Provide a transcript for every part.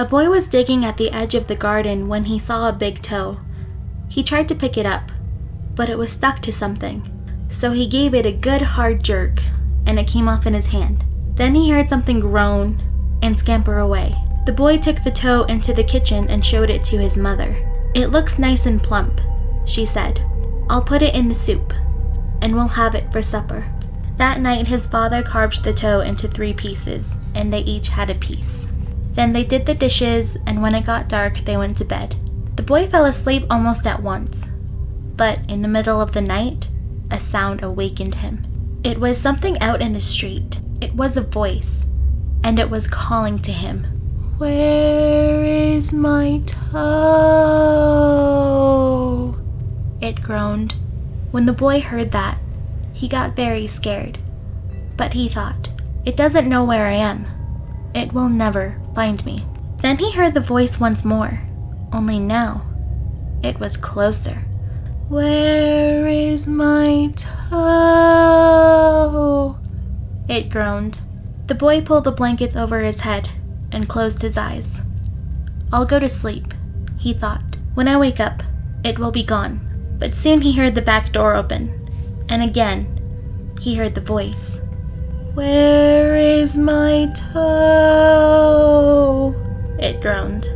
A boy was digging at the edge of the garden when he saw a big toe. He tried to pick it up, but it was stuck to something. So he gave it a good hard jerk, and it came off in his hand. Then he heard something groan and scamper away. The boy took the toe into the kitchen and showed it to his mother. "It looks nice and plump," she said. "I'll put it in the soup, and we'll have it for supper." That night his father carved the toe into 3 pieces, and they each had a piece. Then they did the dishes, and when it got dark, they went to bed. The boy fell asleep almost at once, but in the middle of the night, a sound awakened him. It was something out in the street. It was a voice, and it was calling to him. "Where is my toe?" It groaned. When the boy heard that, he got very scared. But he thought, "It doesn't know where I am. It will never find me." Then he heard the voice once more, only now it was closer. "Where is my toe?" It groaned. The boy pulled the blankets over his head and closed his eyes. "I'll go to sleep," he thought. "When I wake up, it will be gone." But soon he heard the back door open, and again he heard the voice. "Where is my toe?" It groaned.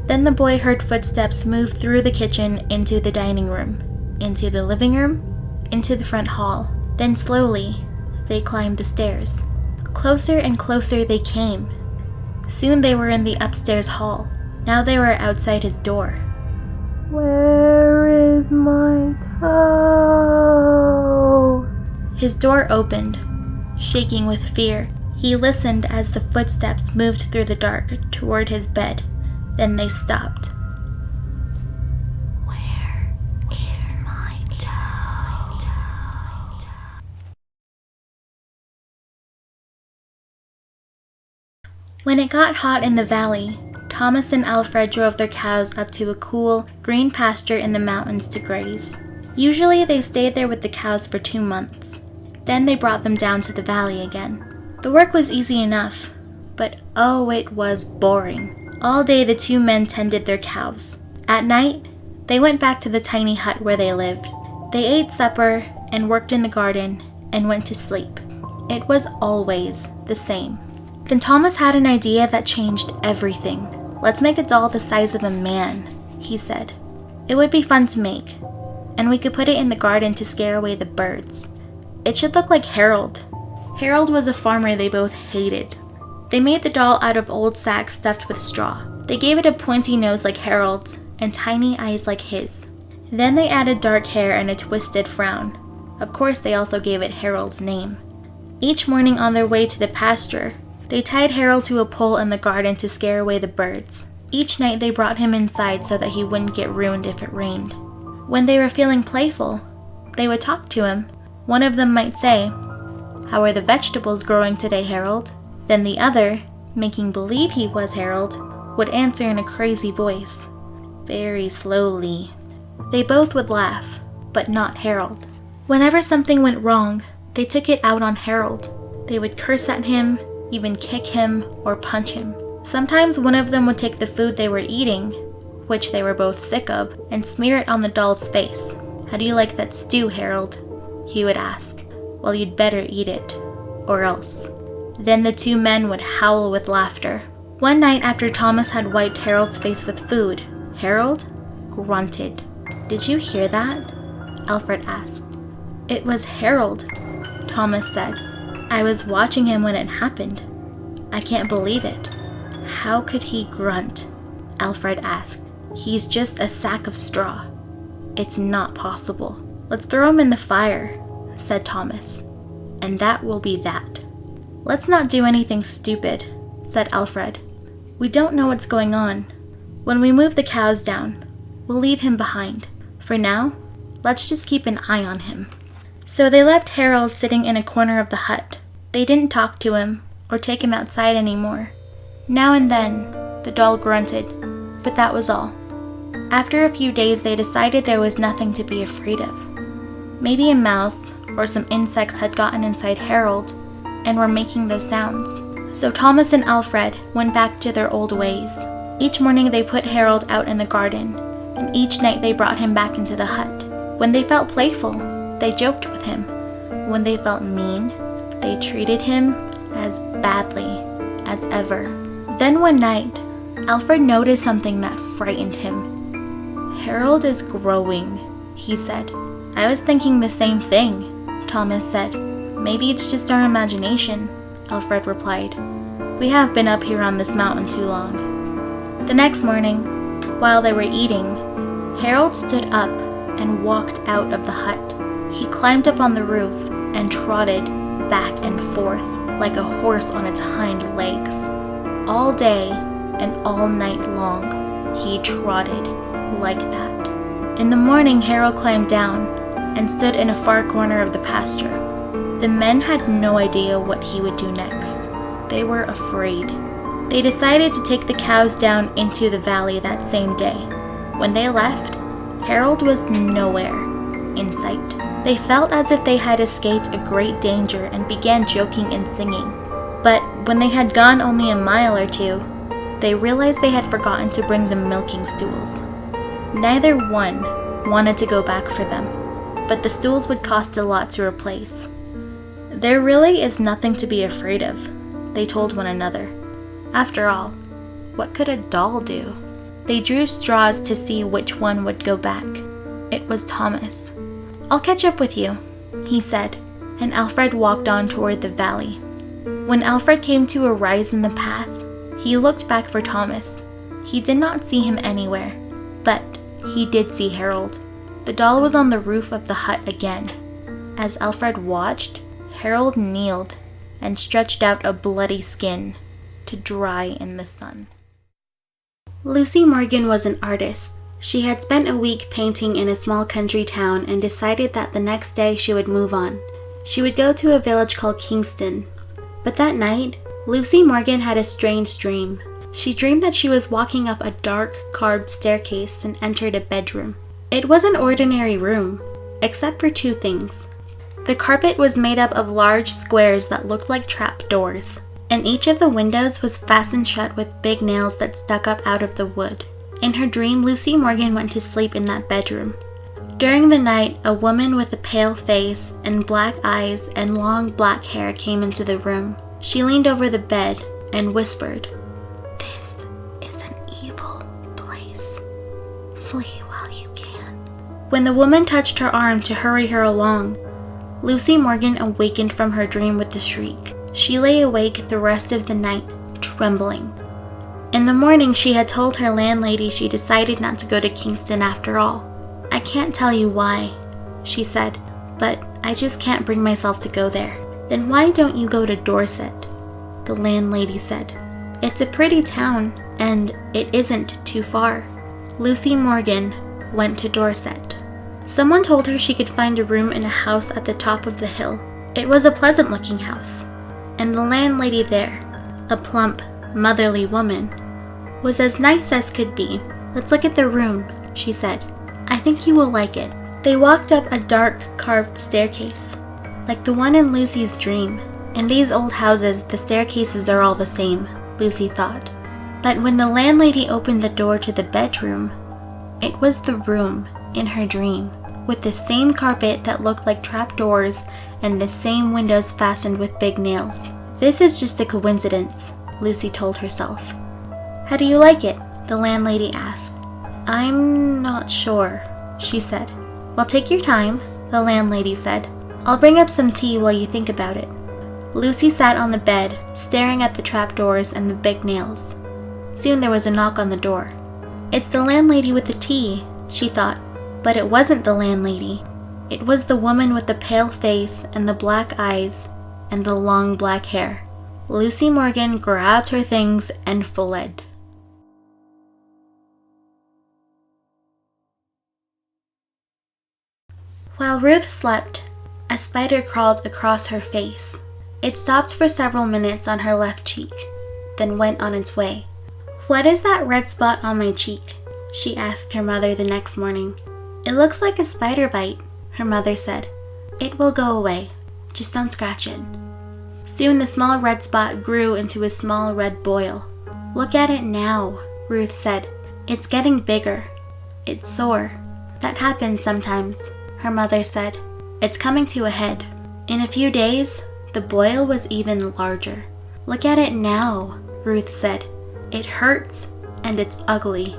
Then the boy heard footsteps move through the kitchen into the dining room, into the living room, into the front hall. Then slowly, they climbed the stairs. Closer and closer they came. Soon they were in the upstairs hall. Now they were outside his door. "Where is my toe?" His door opened, shaking with fear. He listened as the footsteps moved through the dark toward his bed. Then they stopped. "Where is my toe?" When it got hot in the valley, Thomas and Alfred drove their cows up to a cool, green pasture in the mountains to graze. Usually they stayed there with the cows for 2 months. Then they brought them down to the valley again. The work was easy enough, but oh, it was boring. All day the 2 men tended their cows. At night, they went back to the tiny hut where they lived. They ate supper and worked in the garden and went to sleep. It was always the same. Then Thomas had an idea that changed everything. "Let's make a doll the size of a man," he said. "It would be fun to make, and we could put it in the garden to scare away the birds. It should look like Harold." Harold was a farmer they both hated. They made the doll out of old sacks stuffed with straw. They gave it a pointy nose like Harold's and tiny eyes like his. Then they added dark hair and a twisted frown. Of course, they also gave it Harold's name. Each morning on their way to the pasture, they tied Harold to a pole in the garden to scare away the birds. Each night they brought him inside so that he wouldn't get ruined if it rained. When they were feeling playful, they would talk to him. One of them might say, "How are the vegetables growing today, Harold?" Then the other, making believe he was Harold, would answer in a crazy voice, very slowly. They both would laugh, but not Harold. Whenever something went wrong, they took it out on Harold. They would curse at him, even kick him or punch him. Sometimes one of them would take the food they were eating, which they were both sick of, and smear it on the doll's face. "How do you like that stew, Harold?" he would ask. "Well, you'd better eat it, or else." Then the 2 men would howl with laughter. One night after Thomas had wiped Harold's face with food, Harold grunted. "Did you hear that?" Alfred asked. "It was Harold," Thomas said. "I was watching him when it happened. I can't believe it." "How could he grunt?" Alfred asked. "He's just a sack of straw. It's not possible." "Let's throw him in the fire," said Thomas, "and that will be that." "Let's not do anything stupid," said Alfred. "We don't know what's going on. When we move the cows down, we'll leave him behind. For now, let's just keep an eye on him." So they left Harold sitting in a corner of the hut. They didn't talk to him or take him outside anymore. Now and then, the doll grunted, but that was all. After a few days, they decided there was nothing to be afraid of. Maybe a mouse or some insects had gotten inside Harold and were making those sounds. So Thomas and Alfred went back to their old ways. Each morning they put Harold out in the garden, and each night they brought him back into the hut. When they felt playful, they joked with him. When they felt mean, they treated him as badly as ever. Then one night, Alfred noticed something that frightened him. "Harold is growing," he said. "I was thinking the same thing," Thomas said. "Maybe it's just our imagination," Alfred replied. "We have been up here on this mountain too long." The next morning, while they were eating, Harold stood up and walked out of the hut. He climbed up on the roof and trotted back and forth like a horse on its hind legs. All day and all night long, he trotted like that. In the morning, Harold climbed down and stood in a far corner of the pasture. The men had no idea what he would do next. They were afraid. They decided to take the cows down into the valley that same day. When they left, Harold was nowhere in sight. They felt as if they had escaped a great danger and began joking and singing. But when they had gone only a mile or two, they realized they had forgotten to bring the milking stools. Neither one wanted to go back for them, but the stools would cost a lot to replace. "There really is nothing to be afraid of," they told one another. After all, what could a doll do? They drew straws to see which one would go back. It was Thomas. "I'll catch up with you," he said, and Alfred walked on toward the valley. When Alfred came to a rise in the path, he looked back for Thomas. He did not see him anywhere, but he did see Harold. The doll was on the roof of the hut again. As Alfred watched, Harold kneeled and stretched out a bloody skin to dry in the sun. Lucy Morgan was an artist. She had spent a week painting in a small country town and decided that the next day she would move on. She would go to a village called Kingston. But that night, Lucy Morgan had a strange dream. She dreamed that she was walking up a dark, carved staircase and entered a bedroom. It was an ordinary room, except for two things. The carpet was made up of large squares that looked like trap doors, and each of the windows was fastened shut with big nails that stuck up out of the wood. In her dream, Lucy Morgan went to sleep in that bedroom. During the night, a woman with a pale face and black eyes and long black hair came into the room. She leaned over the bed and whispered, "This is an evil place. Flee while you can." When the woman touched her arm to hurry her along, Lucy Morgan awakened from her dream with a shriek. She lay awake the rest of the night, trembling. In the morning, she had told her landlady she decided not to go to Kingston after all. "I can't tell you why," she said, "but I just can't bring myself to go there." "Then why don't you go to Dorset?" the landlady said. "It's a pretty town, and it isn't too far." Lucy Morgan went to Dorset. Someone told her she could find a room in a house at the top of the hill. It was a pleasant-looking house, and the landlady there, a plump, motherly woman, was as nice as could be. "Let's look at the room," she said. "I think you will like it." They walked up a dark, carved staircase, like the one in Lucy's dream. In these old houses, the staircases are all the same, Lucy thought. But when the landlady opened the door to the bedroom, it was the room in her dream, with the same carpet that looked like trapdoors and the same windows fastened with big nails. "This is just a coincidence," Lucy told herself. "How do you like it?" the landlady asked. "I'm not sure," she said. "Well, take your time," the landlady said. "I'll bring up some tea while you think about it." Lucy sat on the bed, staring at the trapdoors and the big nails. Soon there was a knock on the door. "It's the landlady with the tea," she thought. But it wasn't the landlady. It was the woman with the pale face and the black eyes and the long black hair. Lucy Morgan grabbed her things and fled. While Ruth slept, a spider crawled across her face. It stopped for several minutes on her left cheek, then went on its way. "What is that red spot on my cheek?" she asked her mother the next morning. "It looks like a spider bite," her mother said. "It will go away. Just don't scratch it." Soon the small red spot grew into a small red boil. "Look at it now," Ruth said. "It's getting bigger. It's sore." "That happens sometimes," her mother said. "It's coming to a head." In a few days, the boil was even larger. "Look at it now," Ruth said. "It hurts and it's ugly."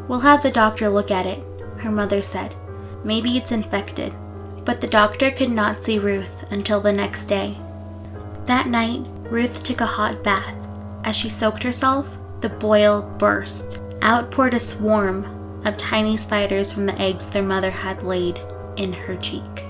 "We'll have the doctor look at it," her mother said. "Maybe it's infected." But the doctor could not see Ruth until the next day. That night, Ruth took a hot bath. As she soaked herself, the boil burst. Out poured a swarm of tiny spiders from the eggs their mother had laid in her cheek.